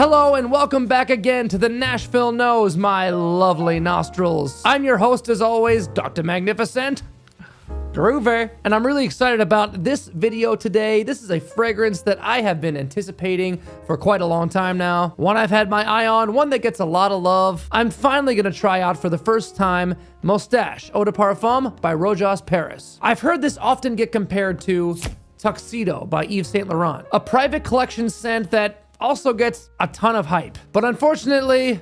Hello and welcome back again to the Nashville Knows My Lovely Nostrils. I'm your host as always, Dr. Magnificent. Groover. And I'm really excited about this video today. This is a fragrance that I have been anticipating for quite a long time now. One I've had my eye on, one that gets a lot of love. I'm finally gonna try out for the first time Moustache Eau De Parfum by Rochas Paris. I've heard this often get compared to Tuxedo by Yves Saint Laurent, a private collection scent that also gets a ton of hype. But unfortunately,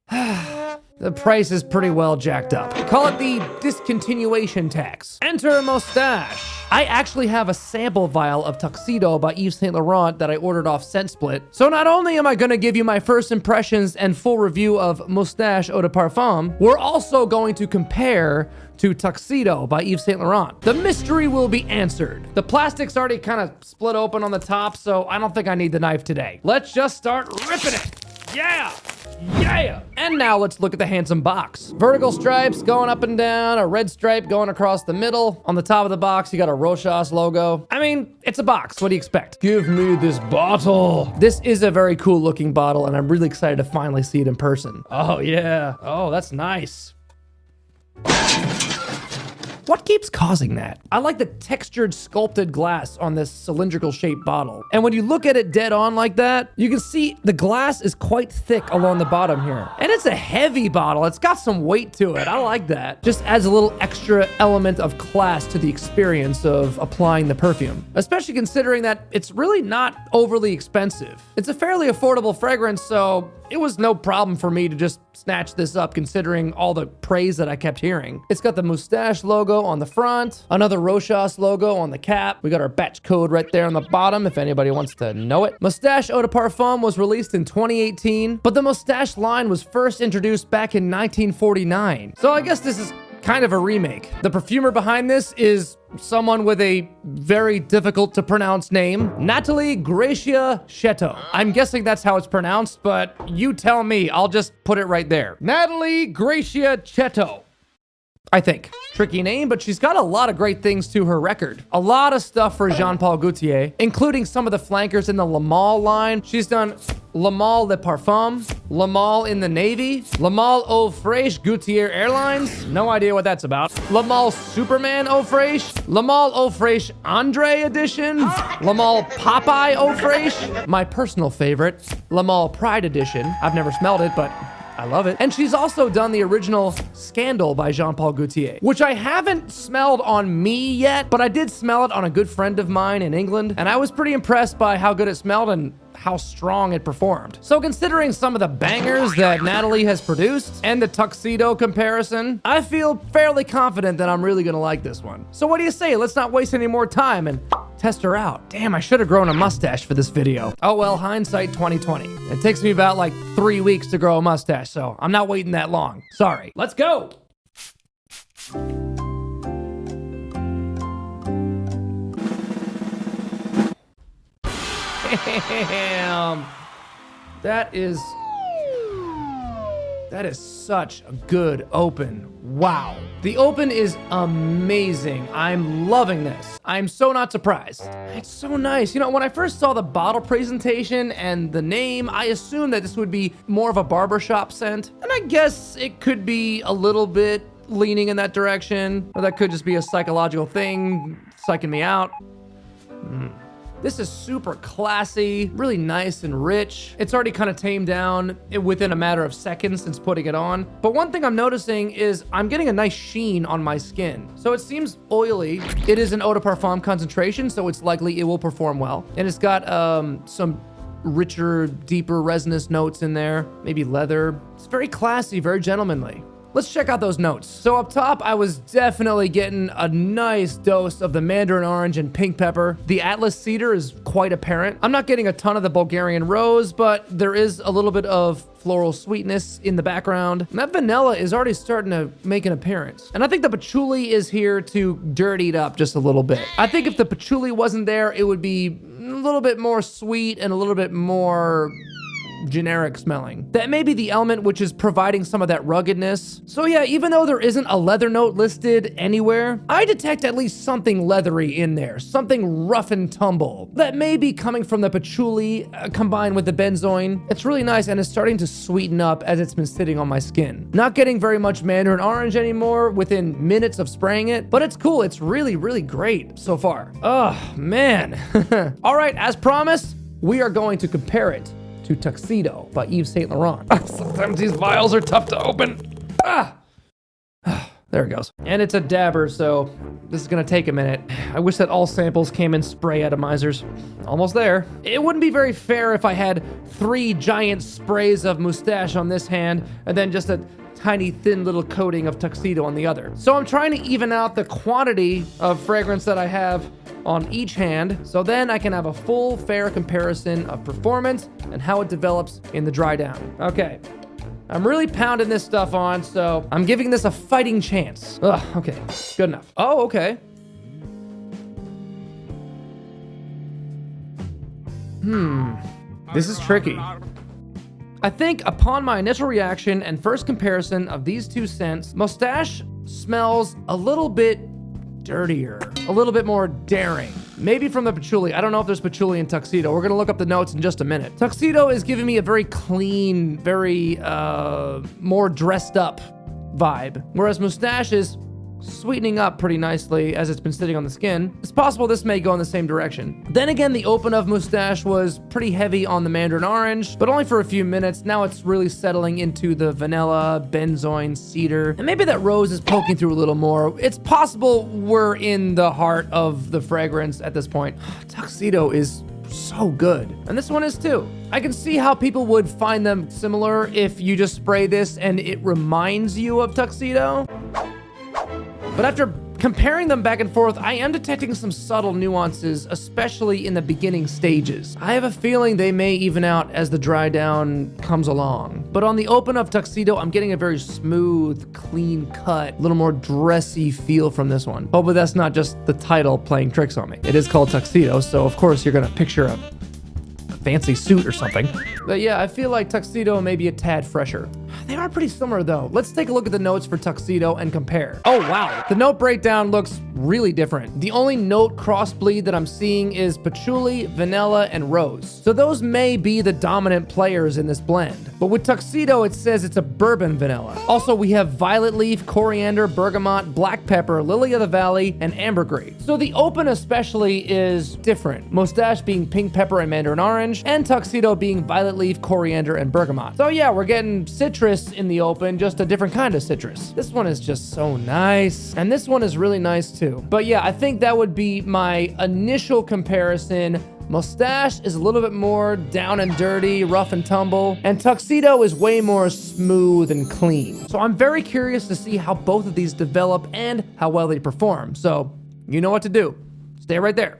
the price is pretty well jacked up. Call it the discontinuation tax. Enter Moustache. I actually have a sample vial of Tuxedo by Yves Saint Laurent that I ordered off ScentSplit. So not only am I gonna give you my first impressions and full review of Moustache Eau De Parfum, we're also going to compare to Tuxedo by Yves Saint Laurent. The mystery will be answered. The plastic's already kind of split open on the top, so I don't think I need the knife today. Let's just start ripping it. Yeah! Yeah! And now let's look at the handsome box. Vertical stripes going up and down, a red stripe going across the middle. On the top of the box, you got a Rochas logo. I mean, it's a box. What do you expect? Give me this bottle. This is a very cool looking bottle, and I'm really excited to finally see it in person. Oh, yeah. Oh, that's nice. What keeps causing that? I like the textured sculpted glass on this cylindrical shaped bottle. And when you look at it dead on like that, you can see the glass is quite thick along the bottom here. And it's a heavy bottle. It's got some weight to it. I like that. Just adds a little extra element of class to the experience of applying the perfume, especially considering that it's really not overly expensive. It's a fairly affordable fragrance, so it was no problem for me to just snatch this up considering all the praise that I kept hearing. It's got the Moustache logo on the front, another Rochas logo on the cap. We got our batch code right there on the bottom if anybody wants to know it. Moustache Eau De Parfum was released in 2018, but the Moustache line was first introduced back in 1949. So I guess this is kind of a remake. The perfumer behind this is someone with a very difficult to pronounce name, Nathalie Gracia Cheto. I'm guessing that's how it's pronounced, but you tell me, I'll just put it right there. Nathalie Gracia Cheto, I think. Tricky name, but she's got a lot of great things to her record. A lot of stuff for Jean-Paul Gaultier, including some of the flankers in the Le Male line. She's done Le Male Le Parfum, Le Male in the Navy, Le Male Eau Fraiche Gaultier Airlines. No idea what that's about. Le Male Superman Eau Fraiche, Le Male Eau Fraiche Andre Edition, Le Male Popeye Eau Fraiche. My personal favorite, Le Male Pride Edition. I've never smelled it, but I love it. And she's also done the original Scandal by Jean-Paul Gaultier, which I haven't smelled on me yet, but I did smell it on a good friend of mine in England, and I was pretty impressed by how good it smelled and how strong it performed. So considering some of the bangers that Nathalie has produced and the Tuxedo comparison, I feel fairly confident that I'm really gonna like this one. So what do you say? Let's not waste any more time and test her out. Damn, I should have grown a mustache for this video. Oh well, hindsight 2020. It takes me about like 3 weeks to grow a mustache, so I'm not waiting that long. Sorry. Let's go. Damn. That is such a good open. Wow. The open is amazing. I'm loving this. I'm so not surprised. It's so nice. You know, when I first saw the bottle presentation and the name, I assumed that this would be more of a barbershop scent. And I guess it could be a little bit leaning in that direction, or that could just be a psychological thing psyching me out. This is super classy, really nice and rich. It's already kind of tamed down within a matter of seconds since putting it on. But one thing I'm noticing is I'm getting a nice sheen on my skin. So it seems oily. It is an Eau De Parfum concentration, so it's likely it will perform well. And it's got some richer, deeper resinous notes in there, maybe leather. It's very classy, very gentlemanly. Let's check out those notes. So up top, I was definitely getting a nice dose of the mandarin orange and pink pepper. The Atlas cedar is quite apparent. I'm not getting a ton of the Bulgarian rose, but there is a little bit of floral sweetness in the background. And that vanilla is already starting to make an appearance. And I think the patchouli is here to dirty it up just a little bit. I think if the patchouli wasn't there, it would be a little bit more sweet and a little bit more generic smelling. That may be the element which is providing some of that ruggedness. So yeah, even though there isn't a leather note listed anywhere, I detect at least something leathery in there, something rough and tumble. That may be coming from the patchouli combined with the benzoin. It's really nice and it's starting to sweeten up as it's been sitting on my skin. Not getting very much mandarin orange anymore within minutes of spraying it, but it's cool. It's really, really great so far. Oh, man. All right, as promised, we are going to compare it to Tuxedo by Yves Saint Laurent. Sometimes these vials are tough to open. There it goes. And it's a dabber, so this is gonna take a minute. I wish that all samples came in spray atomizers. Almost there. It wouldn't be very fair if I had 3 giant sprays of Moustache on this hand and then just a tiny thin little coating of Tuxedo on the other. So I'm trying to even out the quantity of fragrance that I have on each hand, so then I can have a full fair comparison of performance and how it develops in the dry down. Okay. I'm really pounding this stuff on, so I'm giving this a fighting chance. Ugh, okay, good enough. Oh, okay. This is tricky. I think upon my initial reaction and first comparison of these two scents, Moustache smells a little bit dirtier, a little bit more daring. Maybe from the patchouli. I don't know if there's patchouli in Tuxedo. We're gonna look up the notes in just a minute. Tuxedo is giving me a very clean, very more dressed up vibe, whereas Moustache is sweetening up pretty nicely as it's been sitting on the skin. It's possible this may go in the same direction. Then again, the open of Moustache was pretty heavy on the mandarin orange, but only for a few minutes. Now it's really settling into the vanilla, benzoin, cedar, and maybe that rose is poking through a little more. It's possible we're in the heart of the fragrance at this point. Tuxedo is so good, and this one is too. I can see how people would find them similar if you just spray this and it reminds you of Tuxedo. But after comparing them back and forth, I am detecting some subtle nuances, especially in the beginning stages. I have a feeling they may even out as the dry down comes along. But on the open of Tuxedo, I'm getting a very smooth, clean cut, a little more dressy feel from this one. Hopefully that's not just the title playing tricks on me. It is called Tuxedo, so of course you're gonna picture a fancy suit or something. But yeah, I feel like Tuxedo may be a tad fresher. They are pretty similar though. Let's take a look at the notes for Tuxedo and compare. Oh wow, the note breakdown looks really different. The only note crossbleed that I'm seeing is patchouli, vanilla, and rose. So those may be the dominant players in this blend. But with Tuxedo, it says it's a bourbon vanilla. Also, we have violet leaf, coriander, bergamot, black pepper, lily of the valley, and ambergris. So the open especially is different. Moustache being pink pepper and mandarin orange, and Tuxedo being violet leaf, coriander, and bergamot. So yeah, we're getting citrus in the open, just a different kind of citrus. This one is just so nice. And this one is really nice too. But yeah, I think that would be my initial comparison. Moustache is a little bit more down and dirty, rough and tumble, and Tuxedo is way more smooth and clean. So I'm very curious to see how both of these develop and how well they perform. So you know what to do. Stay right there.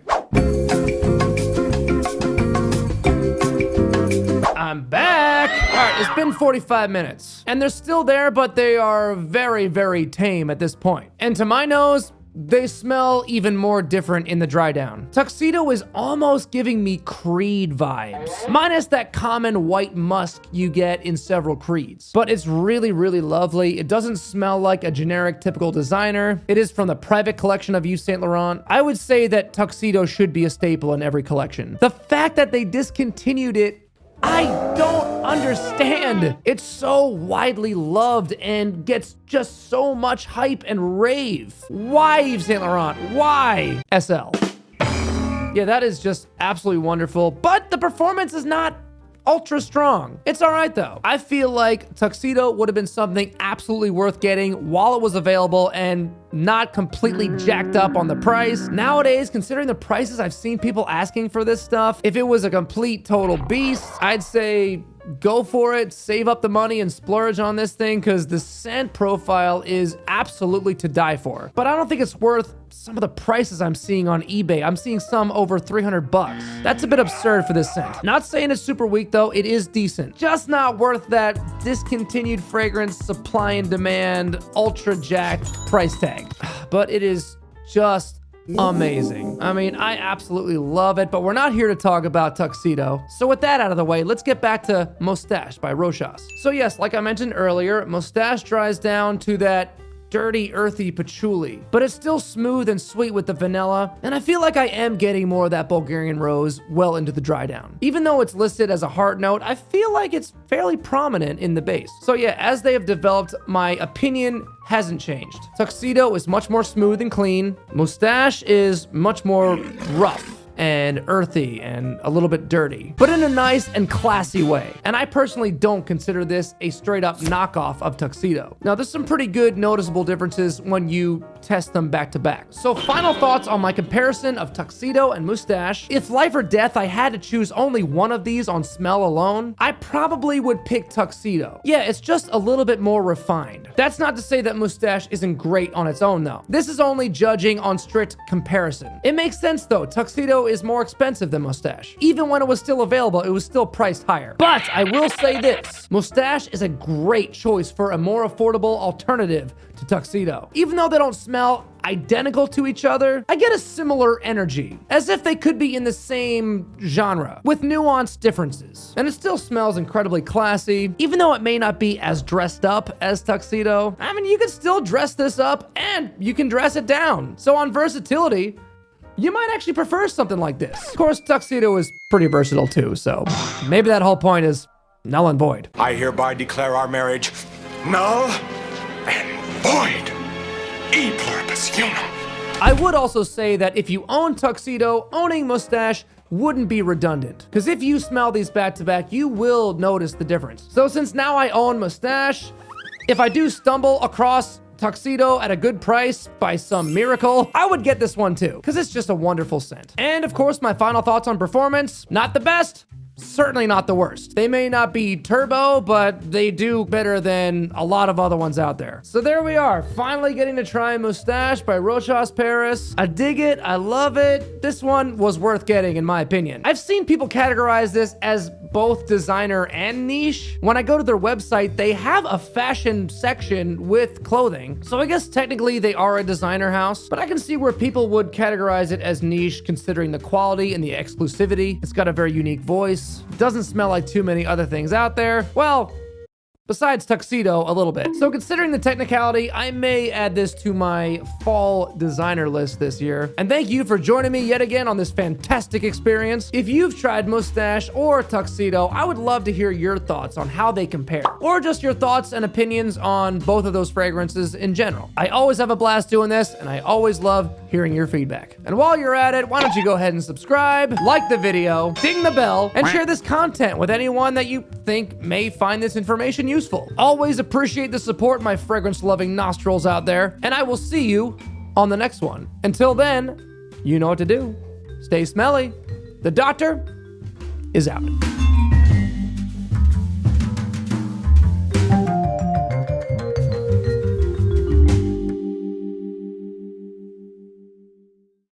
I'm back. All right, it's been 45 minutes and they're still there, but they are very, very tame at this point. And to my nose, they smell even more different in the dry down. Tuxedo is almost giving me Creed vibes, minus that common white musk you get in several Creeds. But it's really, really lovely. It doesn't smell like a generic typical designer. It is from the private collection of Yves Saint Laurent. I would say that Tuxedo should be a staple in every collection. The fact that they discontinued it, I don't understand. It's so widely loved and gets just so much hype and rave. Why Yves Saint Laurent? Why SL? Yeah, that is just absolutely wonderful, but the performance is not ultra strong. It's all right though. I feel like Tuxedo would have been something absolutely worth getting while it was available and not completely jacked up on the price. Nowadays, considering the prices I've seen people asking for this stuff, if it was a complete total beast, I'd say go for it, save up the money and splurge on this thing because the scent profile is absolutely to die for. But I don't think it's worth some of the prices I'm seeing on eBay. I'm seeing some over 300 bucks. That's a bit absurd for this scent. Not saying it's super weak though, it is decent. Just not worth that discontinued fragrance, supply and demand, ultra jacked price tag. But it is just amazing. I mean, I absolutely love it, but we're not here to talk about Tuxedo. So with that out of the way, let's get back to Moustache by Rochas. So yes, like I mentioned earlier, Moustache dries down to that dirty, earthy patchouli, but it's still smooth and sweet with the vanilla, and I feel like I am getting more of that Bulgarian rose well into the dry down. Even though it's listed as a heart note, I feel like it's fairly prominent in the base. So yeah, as they have developed, my opinion hasn't changed. Tuxedo is much more smooth and clean. Moustache is much more rough and earthy and a little bit dirty, but in a nice and classy way. And I personally don't consider this a straight up knockoff of Tuxedo. Now, there's some pretty good noticeable differences when you test them back to back. So final thoughts on my comparison of Tuxedo and Moustache. If life or death, I had to choose only one of these on smell alone, I probably would pick Tuxedo. Yeah, it's just a little bit more refined. That's not to say that Moustache isn't great on its own though. This is only judging on strict comparison. It makes sense though, Tuxedo is more expensive than Moustache. Even when it was still available, it was still priced higher. But I will say this, Moustache is a great choice for a more affordable alternative to Tuxedo. Even though they don't smell identical to each other, I get a similar energy, as if they could be in the same genre, with nuanced differences. And it still smells incredibly classy, even though it may not be as dressed up as Tuxedo. I mean, you can still dress this up, and you can dress it down. So on versatility, you might actually prefer something like this. Of course, Tuxedo is pretty versatile too, so maybe that whole point is null and void. I hereby declare our marriage null and void. E pluribus unum. I would also say that if you own Tuxedo, owning Moustache wouldn't be redundant. Because if you smell these back to back, you will notice the difference. So since now I own Moustache, if I do stumble across Tuxedo at a good price by some miracle, I would get this one too, because it's just a wonderful scent. And of course, my final thoughts on performance, not the best, certainly not the worst. They may not be turbo, but they do better than a lot of other ones out there. So there we are, finally getting to try Moustache by Rochas Paris. I dig it, I love it. This one was worth getting in my opinion. I've seen people categorize this as both designer and niche. When I go to their website, they have a fashion section with clothing. So I guess technically they are a designer house, but I can see where people would categorize it as niche considering the quality and the exclusivity. It's got a very unique voice. Doesn't smell like too many other things out there. Well, besides Tuxedo, a little bit. So considering the technicality, I may add this to my fall designer list this year. And thank you for joining me yet again on this fantastic experience. If you've tried Moustache or Tuxedo, I would love to hear your thoughts on how they compare, or just your thoughts and opinions on both of those fragrances in general. I always have a blast doing this, and I always love hearing your feedback. And while you're at it, why don't you go ahead and subscribe, like the video, ding the bell, and share this content with anyone that you think may find this information useful. Always appreciate the support, my fragrance-loving nostrils out there, and I will see you on the next one. Until then, you know what to do. Stay smelly. The doctor is out.